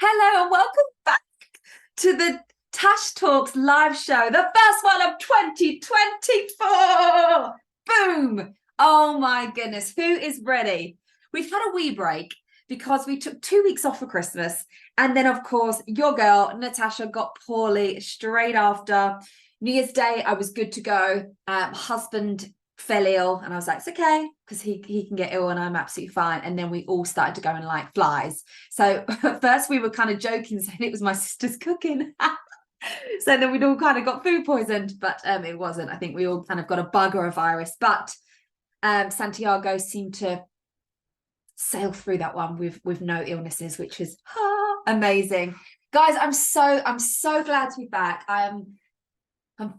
Hello and welcome back to the Tash Talks live show, the first one of 2024. Boom. Oh my goodness, who is ready? We've had a wee break because we took 2 weeks off for Christmas. And then, of course, your girl, Natasha, got poorly straight after New Year's Day. I was good to go. Husband fell ill and I was like, it's okay, because he can get ill and I'm absolutely fine. And then we all started to go in like flies. So at first we were kind of joking, saying it was my sister's cooking. So then we'd all kind of got food poisoned, but it wasn't. I think we all kind of got a bug or a virus. But Santiago seemed to sail through that one with no illnesses, which is amazing. Guys, I'm so glad to be back. I'm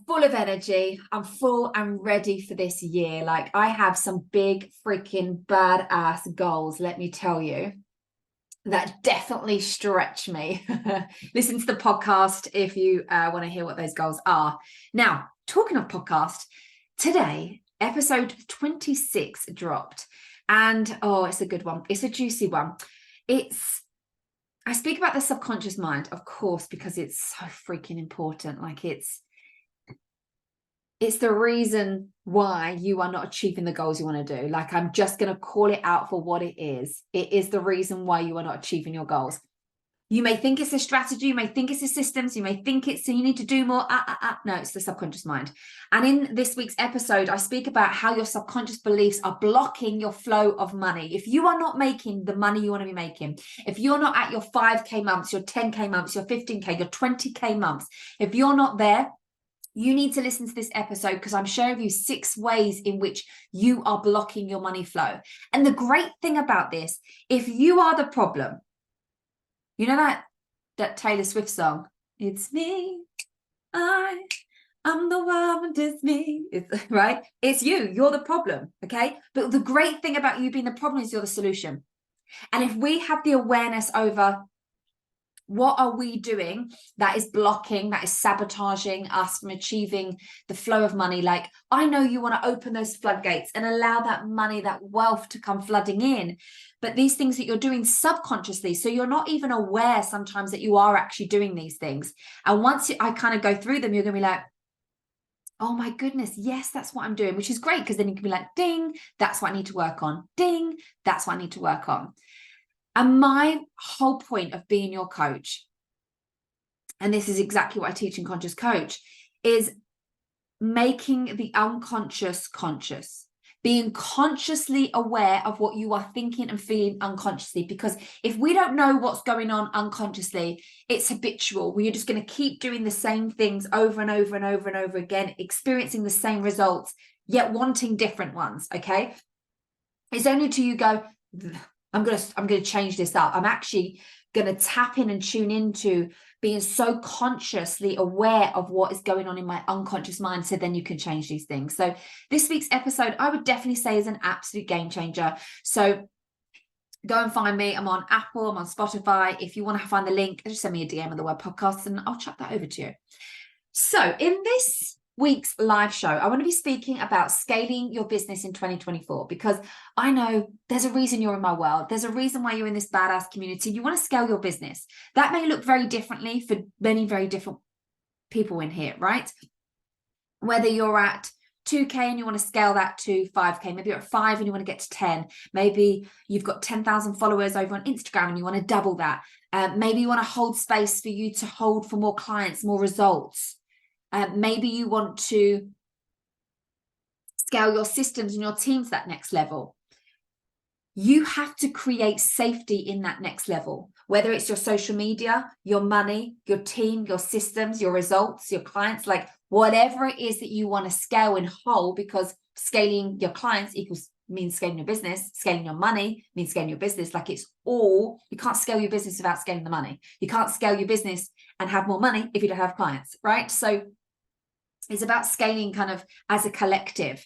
full of energy. I'm full and ready for this year. Like, I have some big freaking badass goals, let me tell you, that definitely stretch me. Listen to the podcast if you want to hear what those goals are. Now, talking of podcast, today, episode 26 dropped. And it's a good one. It's a juicy one. I speak about the subconscious mind, of course, because it's so freaking important. Like, it's the reason why you are not achieving the goals you want to do. Like, I'm just going to call it out for what it is. It is the reason why you are not achieving your goals. You may think it's a strategy, you may think it's a systems, you may think it's you need to do more. No, it's the subconscious mind. And in this week's episode, I speak about how your subconscious beliefs are blocking your flow of money. If you are not making the money you want to be making, if you're not at your 5K months, your 10K months, your 15K, your 20K months, if you're not there, you need to listen to this episode, because I'm showing you 6 ways in which you are blocking your money flow. And the great thing about this, if you are the problem, you know that Taylor Swift song, it's me, I'm the one, it's me, right? It's you're the problem, okay? But the great thing about you being the problem is you're the solution. And if we have the awareness over what are we doing that is blocking, that is sabotaging us from achieving the flow of money? Like, I know you want to open those floodgates and allow that money, that wealth to come flooding in. But these things that you're doing subconsciously, so you're not even aware sometimes that you are actually doing these things. And once I kind of go through them, you're going to be like, oh my goodness, yes, that's what I'm doing, which is great, because then you can be like, ding, that's what I need to work on. Ding, that's what I need to work on. And my whole point of being your coach, and this is exactly what I teach in Conscious Coach, is making the unconscious conscious, being consciously aware of what you are thinking and feeling unconsciously. Because if we don't know what's going on unconsciously, it's habitual. We're just going to keep doing the same things over and over and over and over again, experiencing the same results, yet wanting different ones, okay? It's only till you go, I'm going to change this up. I'm actually going to tap in and tune into being so consciously aware of what is going on in my unconscious mind, so then you can change these things. So this week's episode, I would definitely say, is an absolute game changer. So go and find me. I'm on Apple, I'm on Spotify. If you want to find the link, just send me a DM of the word podcast and I'll chuck that over to you. So in this week's live show, I want to be speaking about scaling your business in 2024, because I know there's a reason you're in my world. There's a reason why you're in this badass community. You want to scale your business. That may look very differently for many very different people in here, right? Whether you're at 2K and you want to scale that to 5K, maybe you're at 5 and you want to get to 10, maybe you've got 10,000 followers over on Instagram and you want to double that. Maybe you want to hold space for you to hold for more clients, more results. Maybe you want to scale your systems and your team to that next level. You have to create safety in that next level, whether it's your social media, your money, your team, your systems, your results, your clients, like whatever it is that you want to scale and hold, because scaling your clients means scaling your business, scaling your money means scaling your business. Like, it's all, you can't scale your business without scaling the money. You can't scale your business and have more money if you don't have clients, right? So it's about scaling kind of as a collective.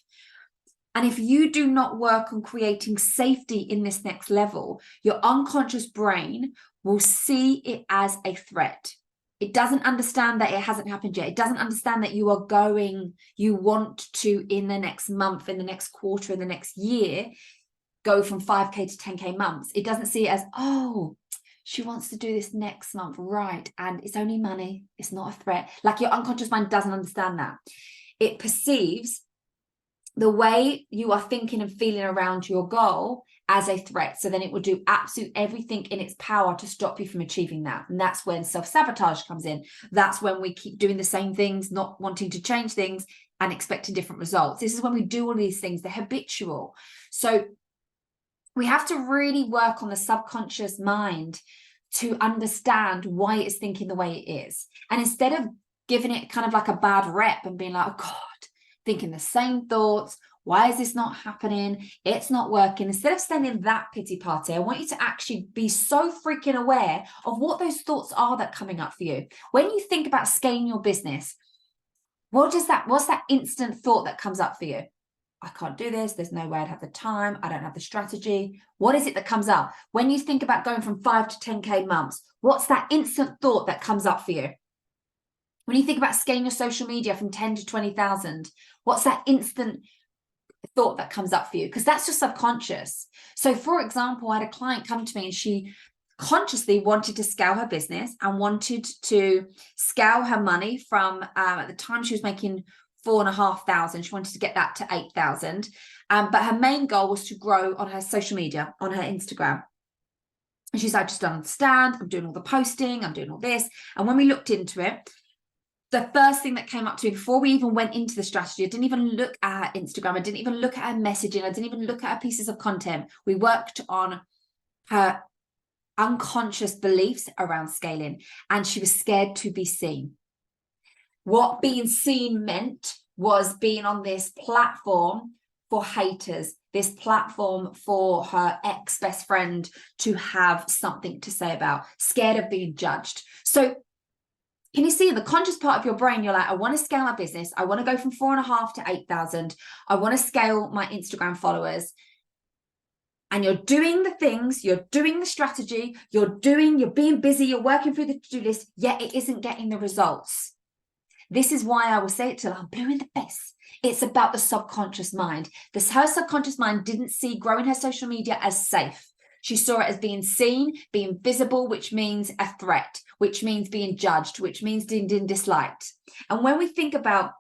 And if you do not work on creating safety in this next level, your unconscious brain will see it as a threat. It doesn't understand that it hasn't happened yet. It doesn't understand that you want to, in the next month, in the next quarter, in the next year, go from 5K to 10K months. It doesn't see it as, oh, she wants to do this next month, right? And it's only money. It's not a threat. Like, your unconscious mind doesn't understand that. It perceives the way you are thinking and feeling around your goal as a threat. So then it will do absolute everything in its power to stop you from achieving that. And that's when self-sabotage comes in. That's when we keep doing the same things, not wanting to change things and expecting different results. This is when we do all these things, they're habitual. So we have to really work on the subconscious mind to understand why it's thinking the way it is. And instead of giving it kind of like a bad rep and being like, oh God, thinking the same thoughts, why is this not happening? It's not working. Instead of staying in that pity party, I want you to actually be so freaking aware of what those thoughts are that are coming up for you. When you think about scaling your business, what's that instant thought that comes up for you? I can't do this. There's no way I'd have the time. I don't have the strategy. What is it that comes up? When you think about going from 5 to 10K months, what's that instant thought that comes up for you? When you think about scaling your social media from 10 to 20,000, what's that instant thought that comes up for you? Because that's just subconscious. So for example, I had a client come to me and she consciously wanted to scale her business and wanted to scale her money from, at the time she was making 4,500. She wanted to get that to 8,000. But her main goal was to grow on her social media, on her Instagram. And she's like, I just don't understand. I'm doing all the posting. I'm doing all this. And when we looked into it, the first thing that came up to me before we even went into the strategy, I didn't even look at her Instagram. I didn't even look at her messaging. I didn't even look at her pieces of content. We worked on her unconscious beliefs around scaling, and she was scared to be seen. What being seen meant was being on this platform for haters, this platform for her ex-best friend to have something to say about, scared of being judged. So can you see in the conscious part of your brain, you're like, I want to scale my business. I want to go from 4,500 to 8,000. I want to scale my Instagram followers. And you're doing the things, you're doing the strategy, you're being busy, you're working through the to-do list, yet it isn't getting the results. This is why I will say it till I'm blue in the face. It's about the subconscious mind. Her subconscious mind didn't see growing her social media as safe. She saw it as being seen, being visible, which means a threat, which means being judged, which means being disliked. And when we think about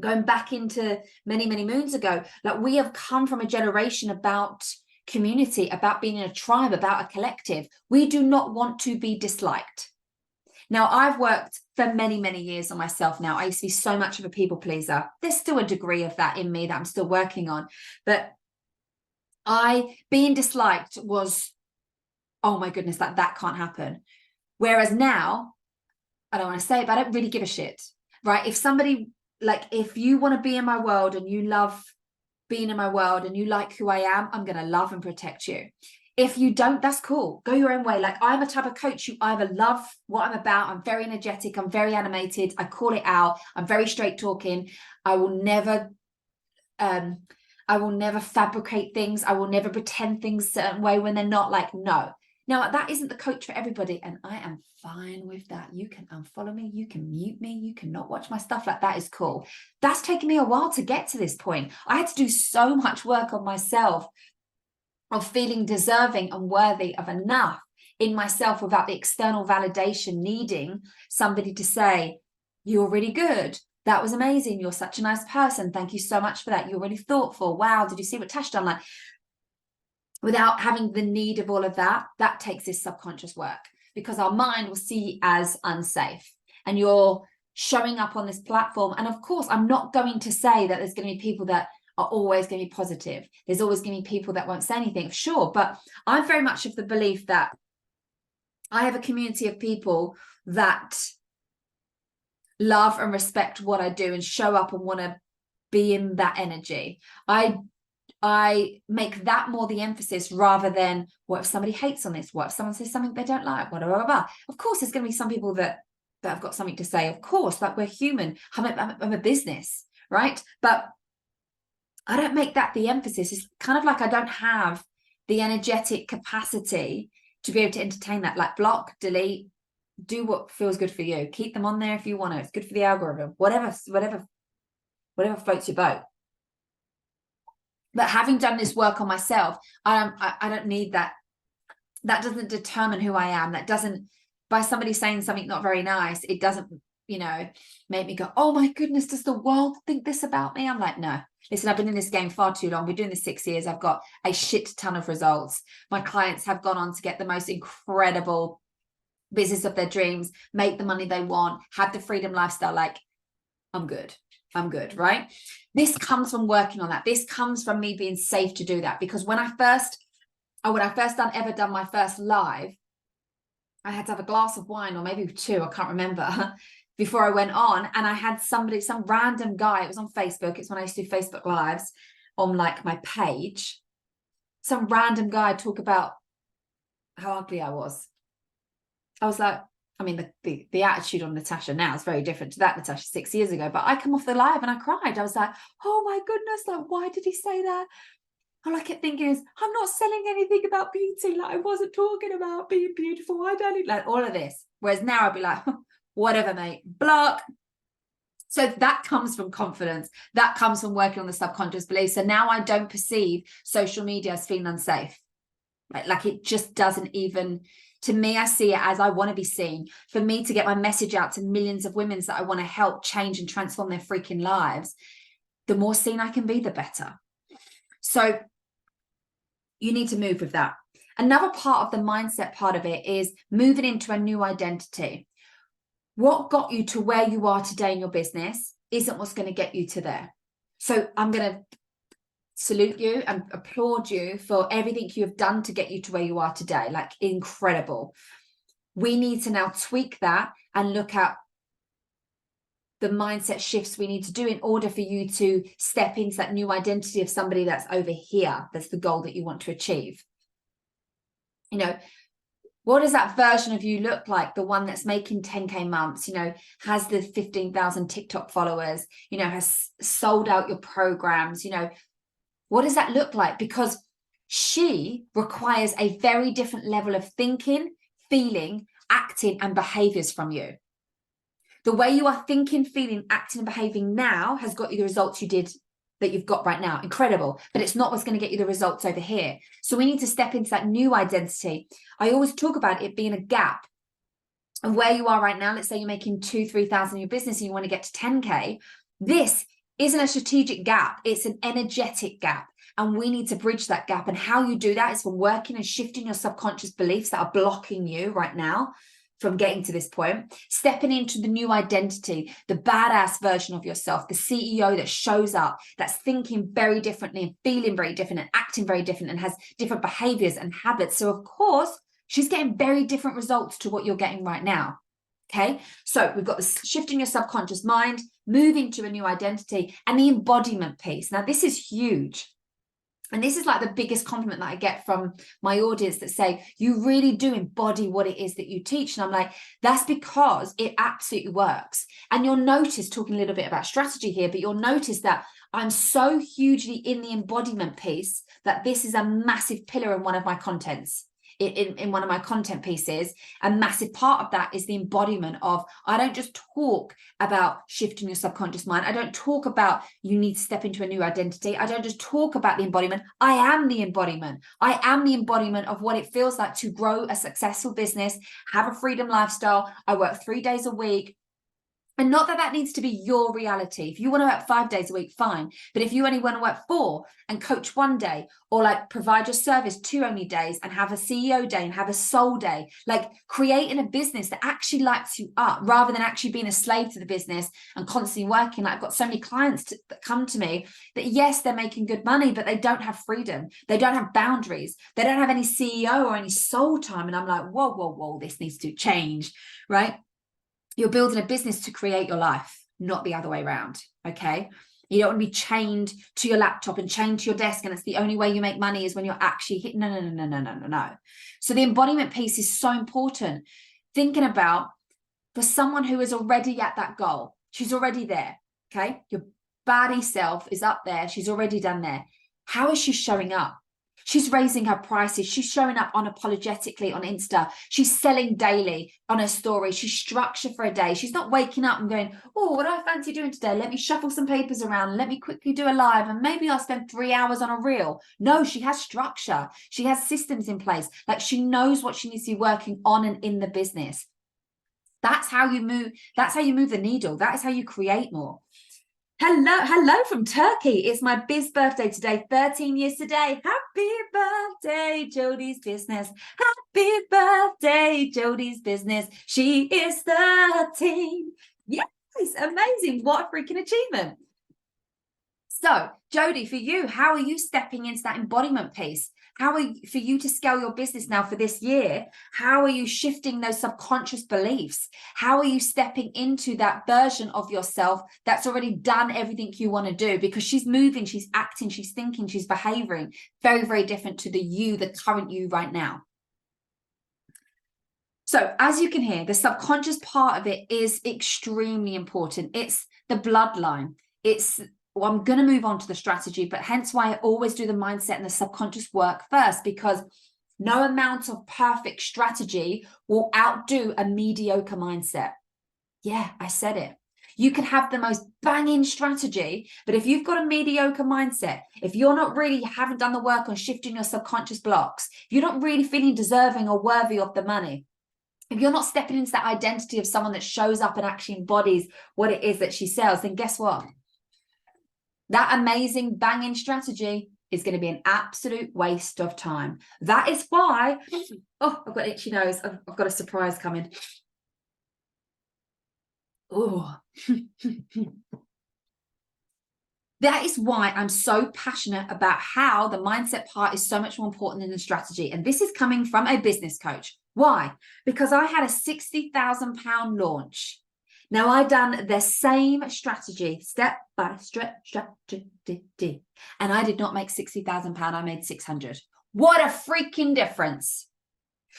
going back into many, many moons ago, like, we have come from a generation about community, about being in a tribe, about a collective. We do not want to be disliked. Now, I've worked for many, many years on myself now. I used to be so much of a people pleaser. There's still a degree of that in me that I'm still working on. But being disliked was, oh my goodness, that can't happen. Whereas now, I don't want to say it, but I don't really give a shit, right? If somebody, like, if you want to be in my world and you love being in my world and you like who I am, I'm going to love and protect you. If you don't, that's cool. Go your own way. Like, I'm a type of coach. You either love what I'm about. I'm very energetic. I'm very animated. I call it out. I'm very straight talking. I will never fabricate things. I will never pretend things a certain way when they're not. Like, no. Now, that isn't the coach for everybody, and I am fine with that. You can unfollow me, you can mute me, you can not watch my stuff. Like, that is cool. That's taken me a while to get to this point. I had to do so much work on myself, of feeling deserving and worthy of enough in myself without the external validation, needing somebody to say, you're really good. That was amazing. You're such a nice person. Thank you so much for that. You're really thoughtful. Wow. Did you see what Tash done? Like, without having the need of all of that, that takes this subconscious work, because our mind will see as unsafe. And you're showing up on this platform. And of course, I'm not going to say that there's going to be people that are always going to be positive. There's always going to be people that won't say anything, sure. But I'm very much of the belief that I have a community of people that love and respect what I do and show up and want to be in that energy. I make that more the emphasis, rather than, what if somebody hates on this? What if someone says something they don't like? Blah, blah, blah, blah. Of course, there's going to be some people that have got something to say. Of course, like, we're human. I'm a business, right? But I don't make that the emphasis. It's kind of like I don't have the energetic capacity to be able to entertain that. Like, block, delete, do what feels good for you. Keep them on there if you want to. It's good for the algorithm. Whatever floats your boat. But having done this work on myself, I don't need that That doesn't determine who I am. That doesn't, by somebody saying something not very nice, it doesn't, you know, make me go, oh my goodness, does the world think this about me? I'm like, no. Listen, I've been in this game far too long. We're doing this 6 years. I've got a shit ton of results. My clients have gone on to get the most incredible business of their dreams, make the money they want, have the freedom lifestyle. Like, I'm good. I'm good, right? This comes from working on that. This comes from me being safe to do that. Because when I first done my first live, I had to have a glass of wine or maybe two, I can't remember, before I went on. And I had somebody, some random guy, it was on Facebook. It's when I used to do Facebook lives on like my page. Some random guy talk about how ugly I was. I was like, I mean, the attitude on Natasha now is very different to that Natasha 6 years ago, but I come off the live and I cried. I was like, oh my goodness, like, why did he say that? All I kept thinking is, I'm not selling anything about beauty. Like, I wasn't talking about being beautiful. I don't need like all of this. Whereas now I'd be like, whatever, mate, block. So that comes from confidence. That comes from working on the subconscious beliefs. So now I don't perceive social media as feeling unsafe. Like it just doesn't even, to me, I see it as I want to be seen. For me to get my message out to millions of women that I want to help change and transform their freaking lives, the more seen I can be, the better. So you need to move with that. Another part of the mindset part of it is moving into a new identity. What got you to where you are today in your business isn't what's going to get you to there. So I'm going to salute you and applaud you for everything you have done to get you to where you are today. Like, incredible. We need to now tweak that and look at the mindset shifts we need to do in order for you to step into that new identity of somebody that's over here. That's the goal that you want to achieve. You know, what does that version of you look like? The one that's making 10K months, you know, has the 15,000 TikTok followers, you know, has sold out your programs, you know, what does that look like? Because she requires a very different level of thinking, feeling, acting, and behaviors from you. The way you are thinking, feeling, acting, and behaving now has got you the results you did that you've got right now. Incredible. But it's not what's going to get you the results over here. So we need to step into that new identity. I always talk about it being a gap. And where you are right now, let's say you're making 2,000-3,000 in your business and you want to get to 10K. This isn't a strategic gap. It's an energetic gap. And we need to bridge that gap. And how you do that is from working and shifting your subconscious beliefs that are blocking you right now from getting to this point, stepping into the new identity, the badass version of yourself, the CEO that shows up, that's thinking very differently and feeling very different and acting very different and has different behaviors and habits. So of course, she's getting very different results to what you're getting right now. Okay, so we've got the shift in your subconscious mind, moving to a new identity, and the embodiment piece. Now, this is huge. And this is like the biggest compliment that I get from my audience that say, you really do embody what it is that you teach. And I'm like, that's because it absolutely works. And you'll notice, talking a little bit about strategy here, but you'll notice that I'm so hugely in the embodiment piece that this is a massive pillar in one of my contents. In one of my content pieces, a massive part of that is the embodiment of, I don't just talk about shifting your subconscious mind. I don't talk about you need to step into a new identity. I don't just talk about the embodiment. I am the embodiment. I am the embodiment of what it feels like to grow a successful business, have a freedom lifestyle. I work 3 days a week. And not that that needs to be your reality. If you want to work 5 days a week, fine. But if you only want to work 4 and coach 1 day, or like provide your service 2 only days and have a CEO day and have a soul day, like creating a business that actually lights you up rather than actually being a slave to the business and constantly working. Like, I've got so many clients that come to me that, yes, they're making good money, but they don't have freedom. They don't have boundaries. They don't have any CEO or any soul time. And I'm like, whoa, whoa, whoa, this needs to change, right? You're building a business to create your life, not the other way around. Okay. You don't want to be chained to your laptop and chained to your desk. And it's the only way you make money is when you're actually hitting. No. So the embodiment piece is so important. Thinking about, for someone who is already at that goal, she's already there. Okay. Your baddie self is up there. She's already done there. How is she showing up? She's raising her prices. She's showing up unapologetically on Insta. She's selling daily on her story. She's structured for a day. She's not waking up and going, oh, what do I fancy doing today? Let me shuffle some papers around. Let me quickly do a live and maybe I'll spend 3 hours on a reel. No, she has structure. She has systems in place. Like she knows what she needs to be working on and in the business. That's how you move. That's how you move the needle. That is how you create more. Hello from Turkey. It's my biz birthday today, 13 years today. Happy birthday, Jodie's business. Happy birthday, Jodie's business. She is 13. Yes, amazing. What a freaking achievement. So, Jodie, for you, how are you stepping into that embodiment piece? How are you, for you to scale your business now for this year, how are you shifting those subconscious beliefs? How are you stepping into that version of yourself that's already done everything you want to do? Because she's moving, she's acting, she's thinking, she's behaving very, very different to the current you right now. So as you can hear, the subconscious part of it is extremely important. It's the bloodline. Well, I'm going to move on to the strategy, but hence why I always do the mindset and the subconscious work first, because no amount of perfect strategy will outdo a mediocre mindset. Yeah, I said it. You can have the most banging strategy, but if you've got a mediocre mindset, if you're not really haven't done the work on shifting your subconscious blocks, if you're not really feeling deserving or worthy of the money, if you're not stepping into that identity of someone that shows up and actually embodies what it is that she sells, then guess what? That amazing banging strategy is going to be an absolute waste of time. That is why, oh, I've got an itchy nose. I've got a surprise coming. Oh, that is why I'm so passionate about how the mindset part is so much more important than the strategy. And this is coming from a business coach. Why? Because I had a £60,000 launch. Now, I done the same strategy, step by step strategy, and I did not make £60,000. I made 600. What a freaking difference.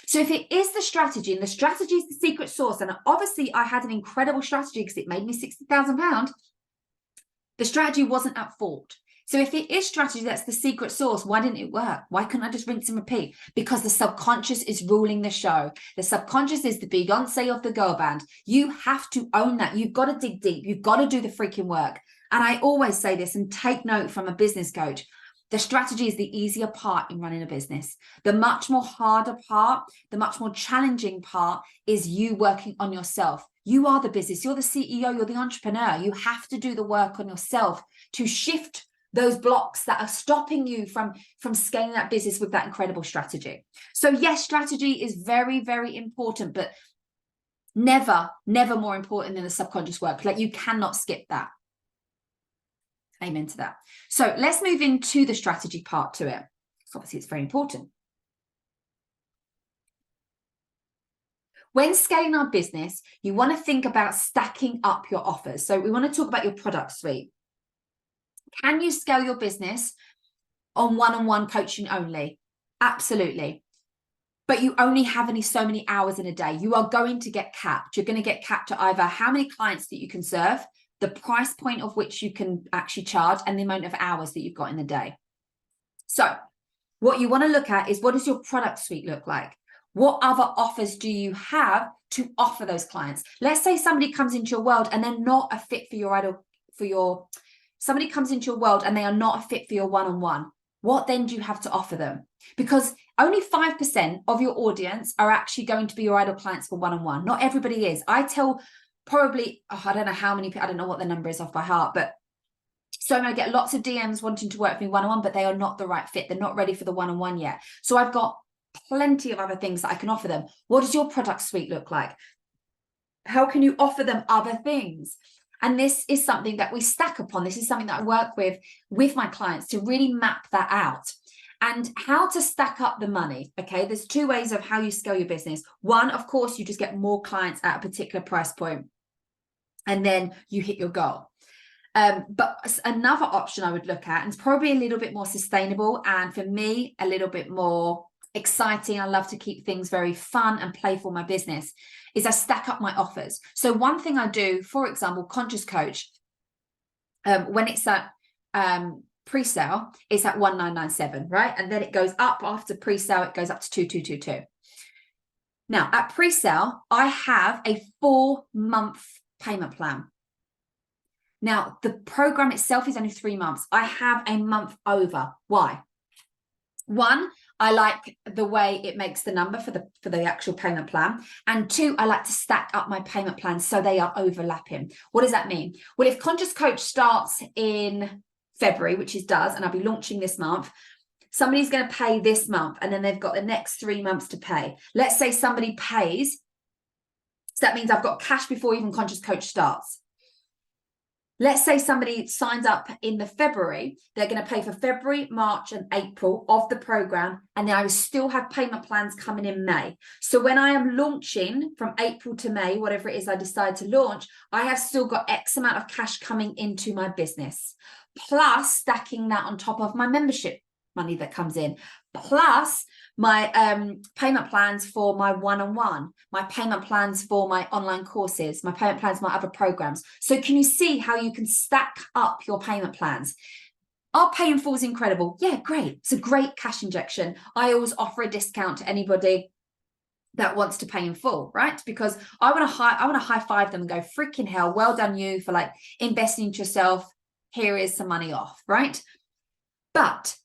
So if it is the strategy, and the strategy is the secret sauce, and obviously I had an incredible strategy because it made me £60,000, the strategy wasn't at fault. So if it is strategy, that's the secret sauce, why didn't it work? Why couldn't I just rinse and repeat? Because the subconscious is ruling the show. The subconscious is the Beyonce of the girl band. You have to own that. You've got to dig deep. You've got to do the freaking work. And I always say this, and take note from a business coach. The strategy is the easier part in running a business. The much more harder part, the much more challenging part is you working on yourself. You are the business. You're the CEO. You're the entrepreneur. You have to do the work on yourself to shift those blocks that are stopping you from scaling that business with that incredible strategy. So yes, strategy is very, very important, but never more important than the subconscious work. Like, you cannot skip that. Amen to that. So let's move into the strategy part to it. Obviously, it's very important. When scaling our business, you want to think about stacking up your offers. So we want to talk about your product suite. Can you scale your business on one-on-one coaching only? Absolutely. But you only have so many hours in a day. You are going to get capped. You're going to get capped to either how many clients that you can serve, the price point of which you can actually charge, and the amount of hours that you've got in the day. So what you want to look at is, what does your product suite look like? What other offers do you have to offer those clients? Let's say somebody comes into your world and they're not a fit for your somebody comes into your world and they are not a fit for your one-on-one. What then do you have to offer them? Because only 5% of your audience are actually going to be your ideal clients for one-on-one. Not everybody is. I tell probably, I don't know how many, I don't know what the number is off by heart, but so I get lots of DMs wanting to work with me one-on-one, but they are not the right fit. They're not ready for the one-on-one yet. So I've got plenty of other things that I can offer them. What does your product suite look like? How can you offer them other things? And this is something that we stack upon. This is something that I work with my clients to really map that out. And how to stack up the money. Okay, there's two ways of how you scale your business. One, of course, you just get more clients at a particular price point, and then you hit your goal. But another option I would look at, and it's probably a little bit more sustainable, and for me, a little bit more exciting. I love to keep things very fun and playful in my business, is I stack up my offers. So one thing I do, for example, Conscious Coach, when it's at pre-sale, it's at 1997, right? And then it goes up after pre-sale, it goes up to 2222. Now, at pre-sale, I have a 4-month payment plan. Now, the program itself is only 3 months. I have a month over. Why? One, I like the way it makes the number for the actual payment plan. And two, I like to stack up my payment plans so they are overlapping. What does that mean? Well, if Conscious Coach starts in February, which it does, and I'll be launching this month, somebody's going to pay this month, and then they've got the next 3 months to pay. Let's say somebody pays. So that means I've got cash before even Conscious Coach starts. Let's say somebody signs up in the February, they're going to pay for February, March, and April of the program, and then I will still have payment plans coming in May. So when I am launching from April to May, whatever it is I decide to launch, I have still got X amount of cash coming into my business, plus stacking that on top of my membership money that comes in, plus my payment plans for my one-on-one, my payment plans for my online courses, my payment plans for my other programs. So can you see how you can stack up your payment plans? Are Pay in Full incredible? Yeah, great. It's a great cash injection. I always offer a discount to anybody that wants to pay in full, right? Because I want to high five them and go, freaking hell, well done you for like investing into yourself. Here is some money off, right? But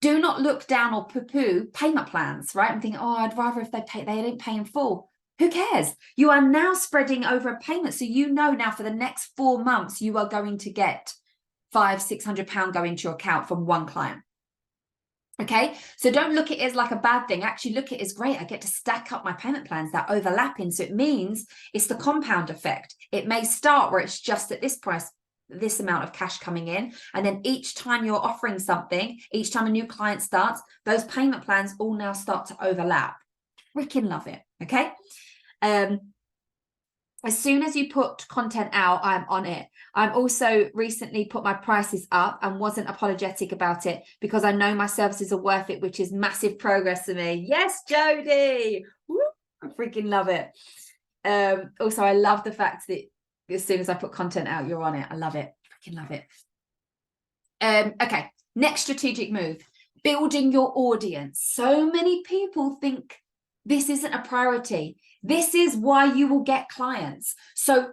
do not look down or poo-poo payment plans, right? And think, oh, I'd rather if they didn't pay in full. Who cares? You are now spreading over a payment. So you know now for the next 4 months, you are going to get £500-600 go into your account from one client. Okay, so don't look at it as like a bad thing. Actually look at it as great. I get to stack up my payment plans that are overlapping. So it means it's the compound effect. It may start where it's just at this price, this amount of cash coming in, and then each time you're offering something, each time a new client starts, those payment plans all now start to overlap. Freaking love it. Okay, as soon as you put content out, I'm on it. I've also recently put my prices up and wasn't apologetic about it because I know my services are worth it, which is massive progress for me. Yes, Jody. Woo, I freaking love it. Also, I love the fact that as soon as I put content out, you're on it. I love it. Freaking love it. Okay, next strategic move, building your audience. So many people think this isn't a priority. This is why you will get clients. So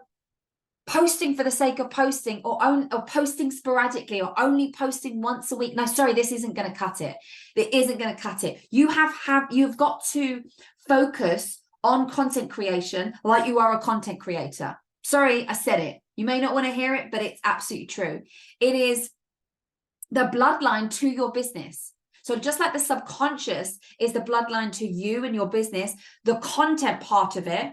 posting for the sake of posting or posting sporadically or only posting once a week. No, sorry, this isn't going to cut it. It isn't going to cut it. You've got to focus on content creation like you are a content creator. Sorry, I said it. You may not want to hear it, but it's absolutely true. It is the bloodline to your business. So just like the subconscious is the bloodline to you and your business, the content part of it,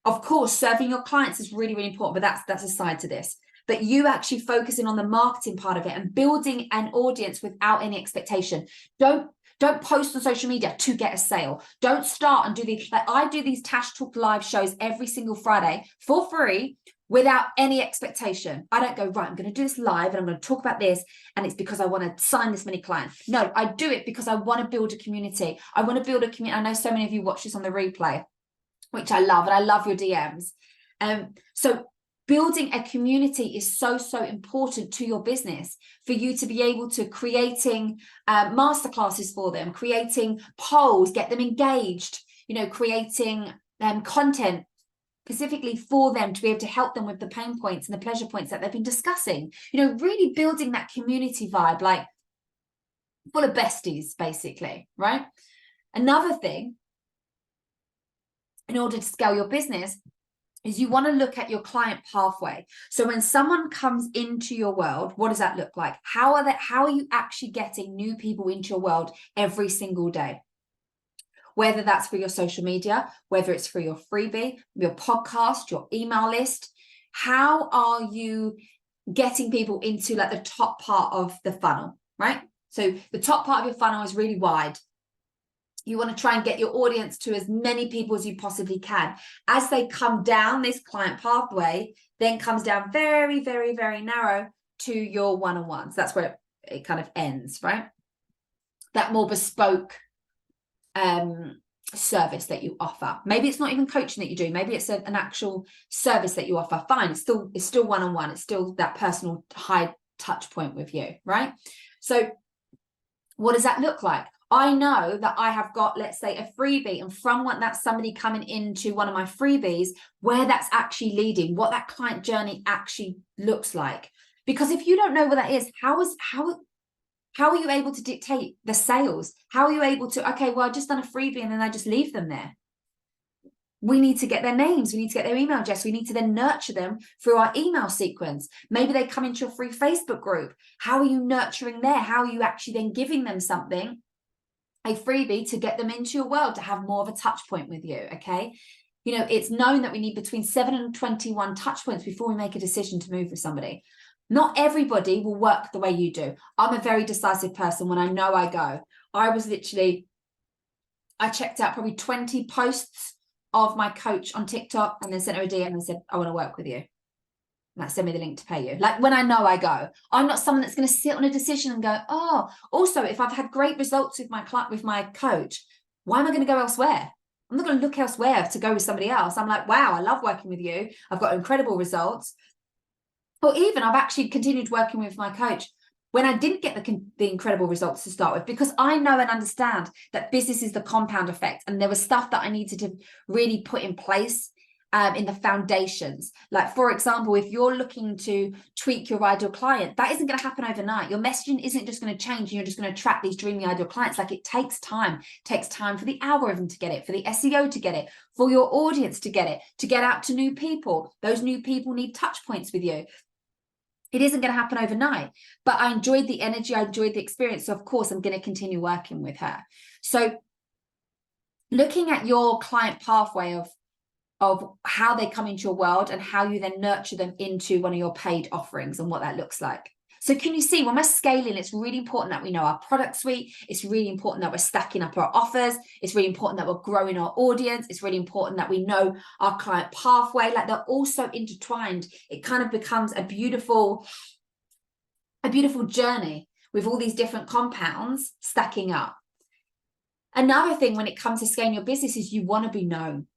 of course, serving your clients is really, really important, but that's a side to this. But you actually focusing on the marketing part of it and building an audience without any expectation. Don't post on social media to get a sale. Don't start and do these. Like I do these Tash Talk live shows every single Friday for free without any expectation. I don't go, right, I'm going to do this live and I'm going to talk about this. And it's because I want to sign this many clients. No, I do it because I want to build a community. I want to build a community. I know so many of you watch this on the replay, which I love, and I love your DMs. So building a community is so, so important to your business for you to be able to creating masterclasses for them, creating polls, get them engaged, creating content specifically for them to be able to help them with the pain points and the pleasure points that they've been discussing, really building that community vibe, like full of besties, basically, right? Another thing, in order to scale your business, is you want to look at your client pathway. So when someone comes into your world, what does that look like? How are you actually getting new people into your world every single day? Whether that's for your social media, whether it's for your freebie, your podcast, your email list, how are you getting people into like the top part of the funnel, right? So the top part of your funnel is really wide. You want to try and get your audience to as many people as you possibly can. As they come down this client pathway, then comes down very, very, very narrow to your one-on-ones. That's where it kind of ends, right? That more bespoke service that you offer. Maybe it's not even coaching that you do. Maybe it's an actual service that you offer. Fine, it's still one-on-one. It's still that personal high touch point with you, right? So what does that look like? I know that I have got, let's say, a freebie, and from what that's somebody coming into one of my freebies, where that's actually leading, what that client journey actually looks like. Because if you don't know what that is, how are you able to dictate the sales? How are you able to, okay, well, I just done a freebie and then I just leave them there? We need to get their names. We need to get their email address. We need to then nurture them through our email sequence. Maybe they come into your free Facebook group. How are you nurturing there? How are you actually then giving them something, a freebie, to get them into your world, to have more of a touch point with you? Okay. You know, it's known that we need between 7 and 21 touch points before we make a decision to move with somebody. Not everybody will work the way you do. I'm a very decisive person. When I know I go, I checked out probably 20 posts of my coach on TikTok and then sent her a DM and said, I want to work with you. And that send me the link to pay you. Like, when I know I go, I'm not someone that's going to sit on a decision and go, oh, also, if I've had great results with my client, with my coach, why am I going to go elsewhere? I'm not going to look elsewhere to go with somebody else. I'm like, wow, I love working with you. I've got incredible results. Or even I've actually continued working with my coach when I didn't get the incredible results to start with, because I know and understand that business is the compound effect. And there was stuff that I needed to really put in place in the foundations. Like, for example, if you're looking to tweak your ideal client, that isn't going to happen overnight. Your messaging isn't just going to change and you're just going to attract these dreamy ideal clients. Like, it takes time. It takes time for the algorithm to get it, for the SEO to get it, for your audience to get it, to get out to new people. Those new people need touch points with you. It isn't going to happen overnight, but I enjoyed the energy. I enjoyed the experience. So of course, I'm going to continue working with her. So looking at your client pathway of how they come into your world and how you then nurture them into one of your paid offerings and what that looks like. So can you see, when we're scaling, it's really important that we know our product suite. It's really important that we're stacking up our offers. It's really important that we're growing our audience. It's really important that we know our client pathway. Like, they're all so intertwined. It kind of becomes a beautiful journey with all these different compounds stacking up. Another thing when it comes to scaling your business is you want to be known.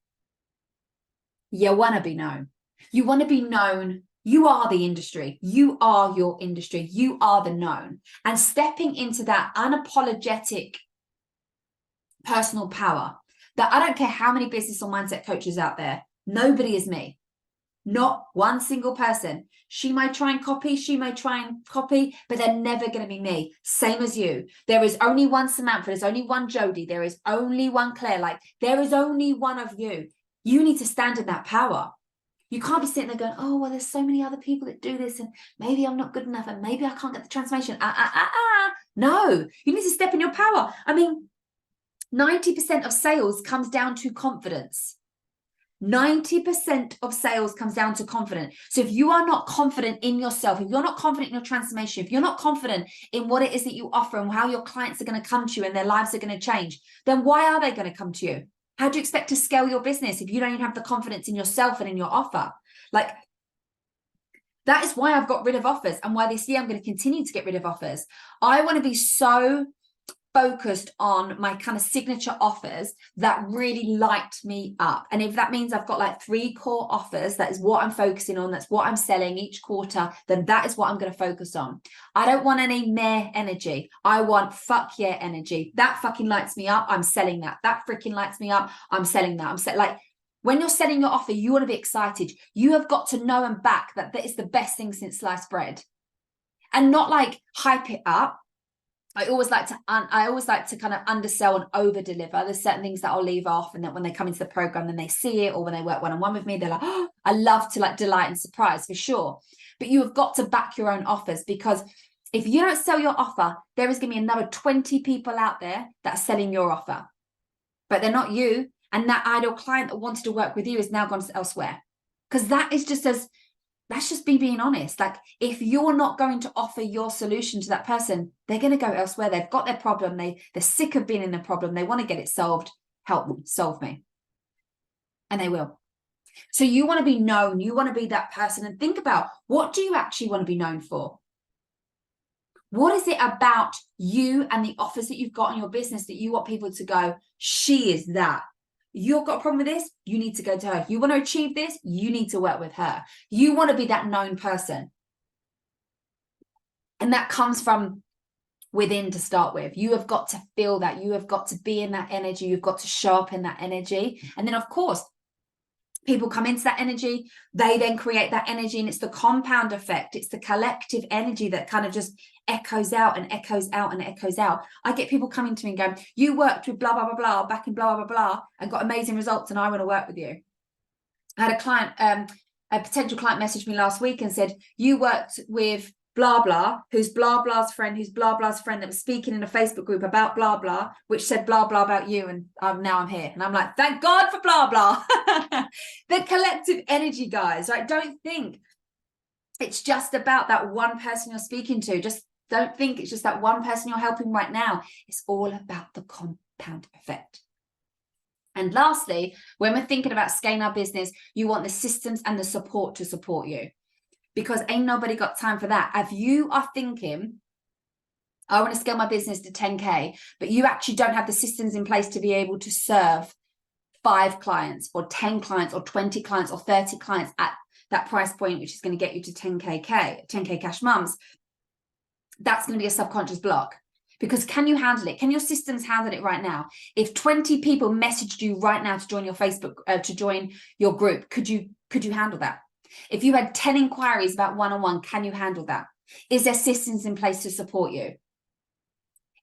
You want to be known. You want to be known. You are the industry. You are your industry. You are the known. And stepping into that unapologetic personal power, that I don't care how many business or mindset coaches out there, nobody is me. Not one single person. She may try and copy, but they're never going to be me. Same as you. There is only one Samantha. There's only one Jodie. There is only one Claire. Like, there is only one of you. You need to stand in that power. You can't be sitting there going, oh, well, there's so many other people that do this, and maybe I'm not good enough, and maybe I can't get the transformation. No, you need to step in your power. I mean, 90% of sales comes down to confidence. 90% of sales comes down to confidence. So if you are not confident in yourself, if you're not confident in your transformation, if you're not confident in what it is that you offer and how your clients are going to come to you and their lives are going to change, then why are they going to come to you? How do you expect to scale your business if you don't even have the confidence in yourself and in your offer? Like, that is why I've got rid of offers, and why this year I'm going to continue to get rid of offers. I want to be so focused on my kind of signature offers that really light me up. And if that means I've got like 3 core offers, that is what I'm focusing on, that's what I'm selling each quarter, then that is what I'm going to focus on. I don't want any meh energy. I want fuck yeah energy. That fucking lights me up. I'm selling that. That freaking lights me up. I'm selling that. Like, when you're selling your offer, you want to be excited. You have got to know and back that it's the best thing since sliced bread, and not like hype it up. I always like to kind of undersell and over deliver. There's certain things that I'll leave off, and that when they come into the program, then they see it, or when they work one-on-one with me, they're like, oh, I love to like delight and surprise, for sure. But you have got to back your own offers, because if you don't sell your offer, there is going to be another 20 people out there that are selling your offer, but they're not you. And that ideal client that wanted to work with you is now gone elsewhere, because that's just me being honest. Like, if you're not going to offer your solution to that person, they're going to go elsewhere. They've got their problem. They're sick of being in the problem. They want to get it solved. Help me, solve me. And they will. So you want to be known. You want to be that person. And think about, what do you actually want to be known for? What is it about you and the offers that you've got in your business that you want people to go, she is that? You've got a problem with this, you need to go to her. You want to achieve this, you need to work with her. You want to be that known person. And that comes from within to start with. You have got to feel that. You have got to be in that energy. You've got to show up in that energy. And then, of course, people come into that energy. They then create that energy, and it's the compound effect. It's the collective energy that kind of just echoes out and echoes out and echoes out. I get people coming to me and going, you worked with blah, blah, blah, blah, back in blah, blah, blah, and got amazing results, and I want to work with you. I had a client, a potential client messaged me last week and said, you worked with blah, blah, who's blah, blah's friend, who's blah, blah's friend, that was speaking in a Facebook group about blah, blah, which said blah, blah about you. And now I'm here. And I'm like, thank God for blah, blah. The collective energy, guys, right? Don't think it's just about that one person you're speaking to. Just don't think it's just that one person you're helping right now. It's all about the compound effect. And lastly, when we're thinking about scaling our business, you want the systems and the support to support you, because ain't nobody got time for that. If you are thinking, I want to scale my business to 10K, but you actually don't have the systems in place to be able to serve 5 clients or 10 clients or 20 clients or 30 clients at that price point, which is going to get you to 10K cash mums, that's going to be a subconscious block. Because can you handle it? Can your systems handle it right now? If 20 people messaged you right now to join your Facebook, to join your group, could you handle that? If you had 10 inquiries about one-on-one, can you handle that? Is there systems in place to support you?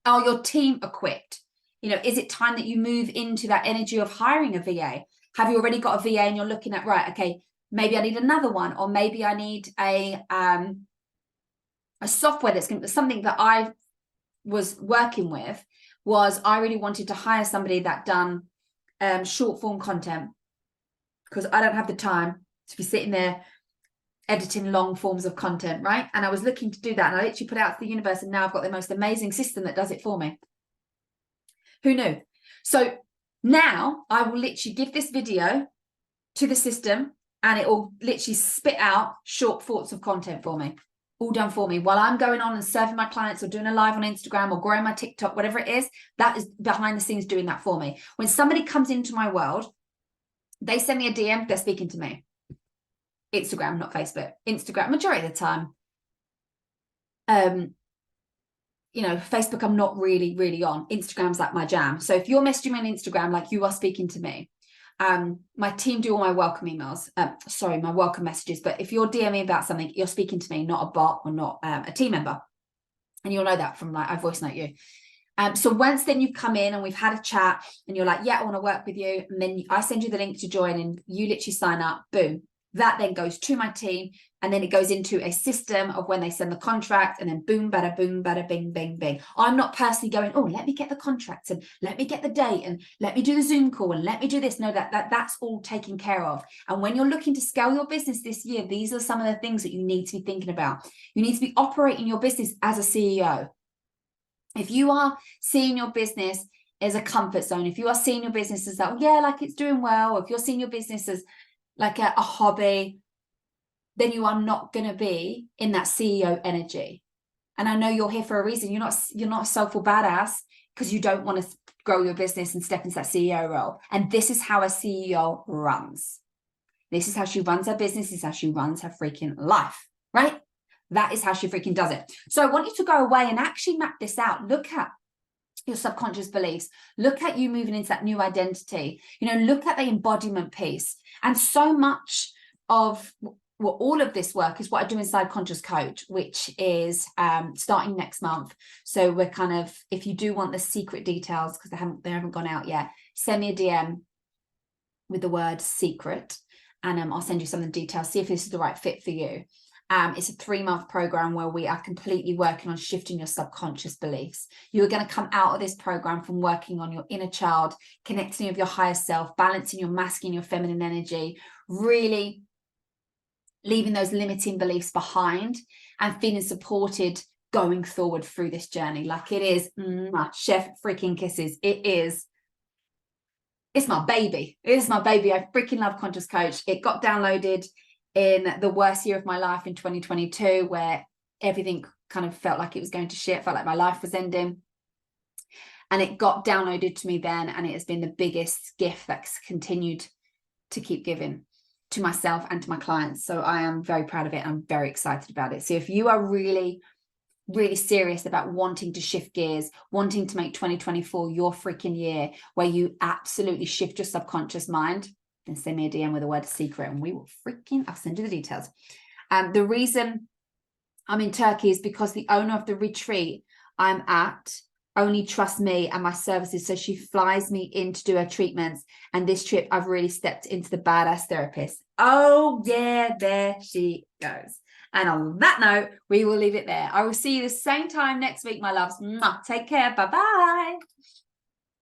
Are your team equipped? You know, is it time that you move into that energy of hiring a VA? Have you already got a VA and you're looking at, right, okay, maybe I need another one, or maybe I need a software that's going to, something that I was working with was I really wanted to hire somebody that done short form content, because I don't have the time to be sitting there editing long forms of content, right? And I was looking to do that, and I literally put it out to the universe, and now I've got the most amazing system that does it for me. Who knew? So now I will literally give this video to the system, and it will literally spit out short thoughts of content for me, all done for me, while I'm going on and serving my clients or doing a live on Instagram or growing my TikTok, whatever it is. That is behind the scenes doing that for me. When somebody comes into my world, they send me a DM, they're speaking to me. Instagram, not Facebook. Instagram, majority of the time. You know, Facebook, I'm not really on. Instagram's like my jam. So if you're messaging me on Instagram, like, you are speaking to me. My team do all my welcome emails, my welcome messages. But if you're DMing about something, you're speaking to me, not a bot or not a team member. And you'll know that from, like, I voice note you. So once then you've come in and we've had a chat and you're like, yeah, I want to work with you. And then I send you the link to join and you literally sign up, boom. That then goes to my team, and then it goes into a system of when they send the contract, and then boom, bada, bing, bing, bing. I'm not personally going, oh, let me get the contracts and let me get the date and let me do the Zoom call and let me do this. No, that's all taken care of. And when you're looking to scale your business this year, these are some of the things that you need to be thinking about. You need to be operating your business as a CEO. If you are seeing your business as a comfort zone, if you are seeing your business as that, yeah, like it's doing well, or if you're seeing your business as like a hobby, then you are not going to be in that CEO energy. And I know you're here for a reason. You're not a soulful badass because you don't want to grow your business and step into that CEO role. And this is how a CEO runs. This is how she runs her business. This is how she runs her freaking life, right? That is how she freaking does it. So I want you to go away and actually map this out. Look at your subconscious beliefs. Look at you moving into that new identity. You know, look at the embodiment piece. And so much of all of this work is what I do inside Conscious Coach, which is starting next month. So we're kind of, if you do want the secret details, because they haven't gone out yet, send me a DM with the word secret, and I'll send you some of the details. See if this is the right fit for you. It's a 3-month program where we are completely working on shifting your subconscious beliefs. You are going to come out of this program from working on your inner child, connecting with your higher self, balancing your masculine, your feminine energy, really leaving those limiting beliefs behind and feeling supported going forward through this journey. Like, it is chef freaking kisses. It's my baby. It is my baby. I freaking love Conscious Coach. It got downloaded in the worst year of my life in 2022, where everything kind of felt like it was going to shit, felt like my life was ending. And it got downloaded to me then, and it has been the biggest gift that's continued to keep giving to myself and to my clients. So I am very proud of it. I'm very excited about it. So if you are really really serious about wanting to shift gears, wanting to make 2024 your freaking year where you absolutely shift your subconscious mind, then send me a DM with the word secret and we will I'll send you the details. The reason I'm in Turkey is because the owner of the retreat I'm at only trusts me and my services. So she flies me in to do her treatments. And this trip, I've really stepped into the badass therapist. Oh, yeah, there she goes. And on that note, we will leave it there. I will see you the same time next week, my loves. Take care. Bye-bye.